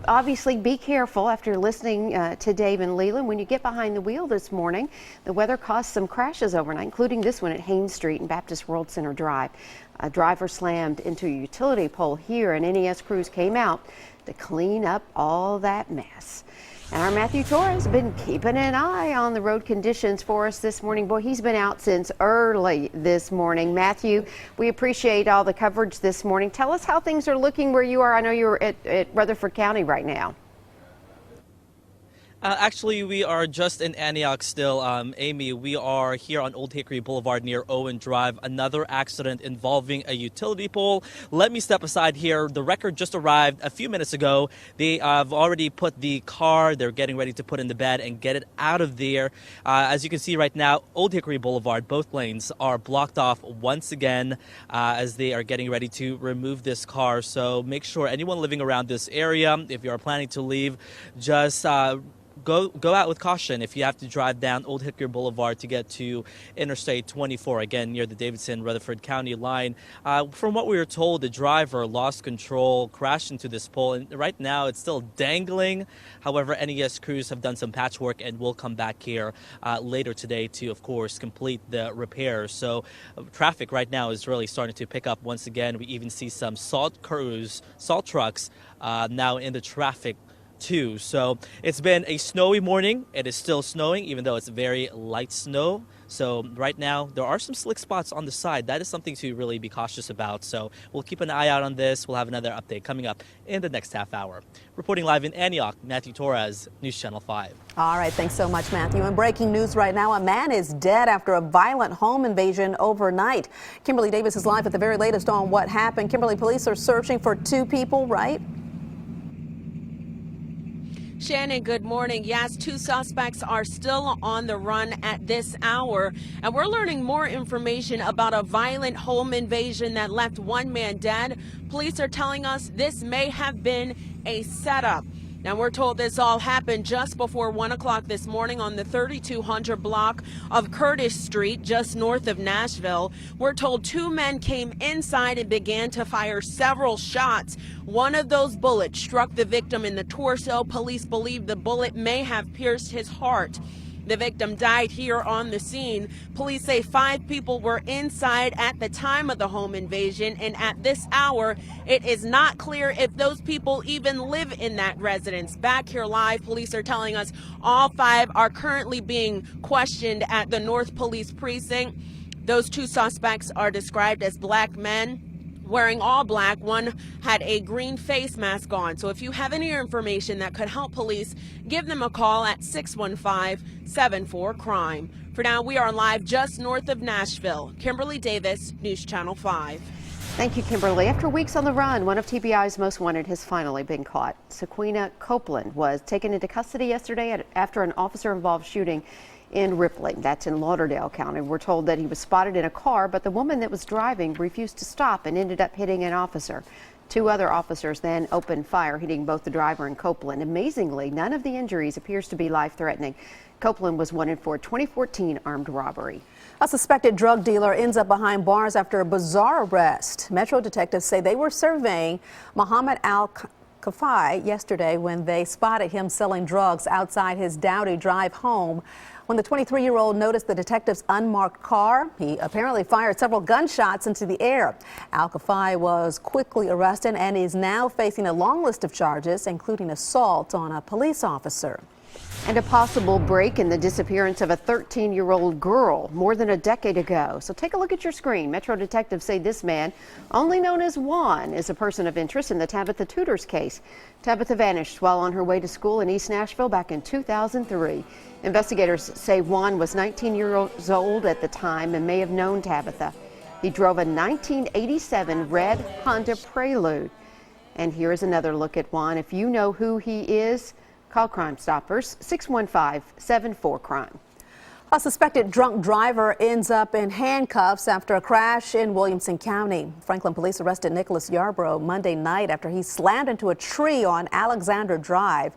obviously be careful after listening to Dave and Leland. When you get behind the wheel this morning, the weather caused some crashes overnight, including this one at Haynes Street and Baptist World Center Drive. A driver slammed into a utility pole here, and NES crews came out to clean up all that mess. And our Matthew Torres has been keeping an eye on the road conditions for us this morning. Boy, he's been out since early this morning. Matthew, we appreciate all the coverage this morning. Tell us how things are looking where you are. I know you're at Rutherford County right now. Actually, we are just in Antioch still. Amy, we are here on Old Hickory Boulevard near Owen Drive. Another accident involving a utility pole. Let me step aside here. The record just arrived a few minutes ago. They have already put the car, they're getting ready to put in the bed and get it out of there. As you can see right now, Old Hickory Boulevard, both lanes are blocked off once again as they are getting ready to remove this car. So make sure anyone living around this area, if you are planning to leave, just Go out with caution if you have to drive down Old Hickory Boulevard to get to Interstate 24, again, near the Davidson-Rutherford County line. From what we were told, the driver lost control, crashed into this pole, and right now it's still dangling. However, NES crews have done some patchwork and will come back here later today to, of course, complete the repairs. So traffic right now is really starting to pick up once again. We even see some salt trucks now in the traffic too. So it's been a snowy morning. It is still snowing, even though it's very light snow. So right now there are some slick spots on the side. That is something to really be cautious about. So we'll keep an eye out on this. We'll have another update coming up in the next half hour. Reporting live in Antioch, Matthew Torres, News Channel 5. All right, thanks so much, Matthew. And breaking news right now, a man is dead after a violent home invasion overnight. Kimberly Davis is live at the very latest on what happened. Kimberly, police are searching for 2 people, right? Shannon, good morning. Yes, 2 suspects are still on the run at this hour, and we're learning more information about a violent home invasion that left 1 man dead. Police are telling us this may have been a setup. Now, we're told this all happened just before 1 o'clock this morning on the 3200 block of Curtis Street, just north of Nashville. We're told 2 men came inside and began to fire several shots. One of those bullets struck the victim in the torso. Police believe the bullet may have pierced his heart. The victim died here on the scene. Police say 5 people were inside at the time of the home invasion, and at this hour, it is not clear if those people even live in that residence. Back here live, police are telling us all 5 are currently being questioned at the North Police Precinct. Those 2 suspects are described as black men wearing all black. One had a green face mask on. So if you have any information that could help police, give them a call at 615-74-CRIME. For now, we are live just north of Nashville. Kimberly Davis, News Channel 5. Thank you, Kimberly. After weeks on the run, one of TBI's most wanted has finally been caught. Sequina Copeland was taken into custody yesterday after an officer-involved shooting in Ripley. That's in Lauderdale County. We're told that he was spotted in a car, but the woman that was driving refused to stop and ended up hitting an officer. 2 other officers then opened fire, hitting both the driver and Copeland. Amazingly, none of the injuries appears to be life-threatening. Copeland was wanted for a 2014 armed robbery. A suspected drug dealer ends up behind bars after a bizarre arrest. Metro detectives say they were surveying Muhammad Al-Kafai yesterday when they spotted him selling drugs outside his Dowdy Drive home. When the 23-year-old noticed the detective's unmarked car, he apparently fired several gunshots into the air. Al-Kafai was quickly arrested and is now facing a long list of charges, including assault on a police officer. And a possible break in the disappearance of a 13-year-old girl more than a decade ago. So take a look at your screen. Metro detectives say this man, only known as Juan, is a person of interest in the Tabitha Tudors case. Tabitha vanished while on her way to school in East Nashville back in 2003. Investigators say Juan was 19 years old at the time and may have known Tabitha. He drove a 1987 red Honda Prelude. And here is another look at Juan. If you know who he is, call Crime Stoppers, 615-74-CRIME. A suspected drunk driver ends up in handcuffs after a crash in Williamson County. Franklin police arrested Nicholas Yarbrough Monday night after he slammed into a tree on Alexander Drive.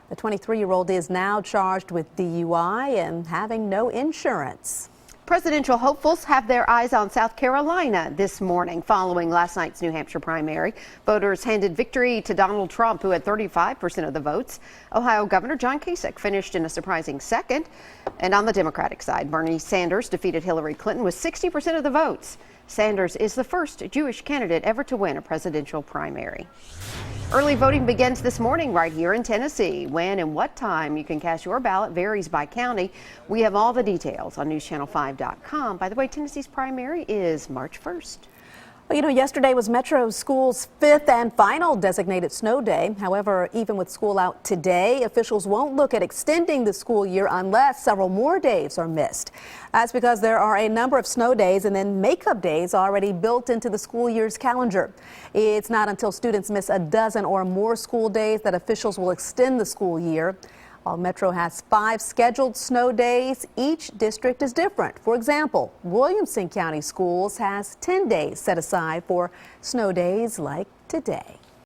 The 23-year-old is now charged with DUI and having no insurance. Presidential hopefuls have their eyes on South Carolina this morning following last night's New Hampshire primary. Voters handed victory to Donald Trump, who had 35% of the votes. Ohio Governor John Kasich finished in a surprising second. And on the Democratic side, Bernie Sanders defeated Hillary Clinton with 60% of the votes. Sanders is the first Jewish candidate ever to win a presidential primary. Early voting begins this morning right here in Tennessee. When and what time you can cast your ballot varies by county. We have all the details on newschannel5.com. By the way, Tennessee's primary is March 1st. Well, yesterday was Metro School's 5th and final designated snow day. However, even with school out today, officials won't look at extending the school year unless several more days are missed. That's because there are a number of snow days and then makeup days already built into the school year's calendar. It's not until students miss a dozen or more school days that officials will extend the school year. While Metro has 5 scheduled snow days, each district is different. For example, Williamson County Schools has 10 days set aside for snow days like today.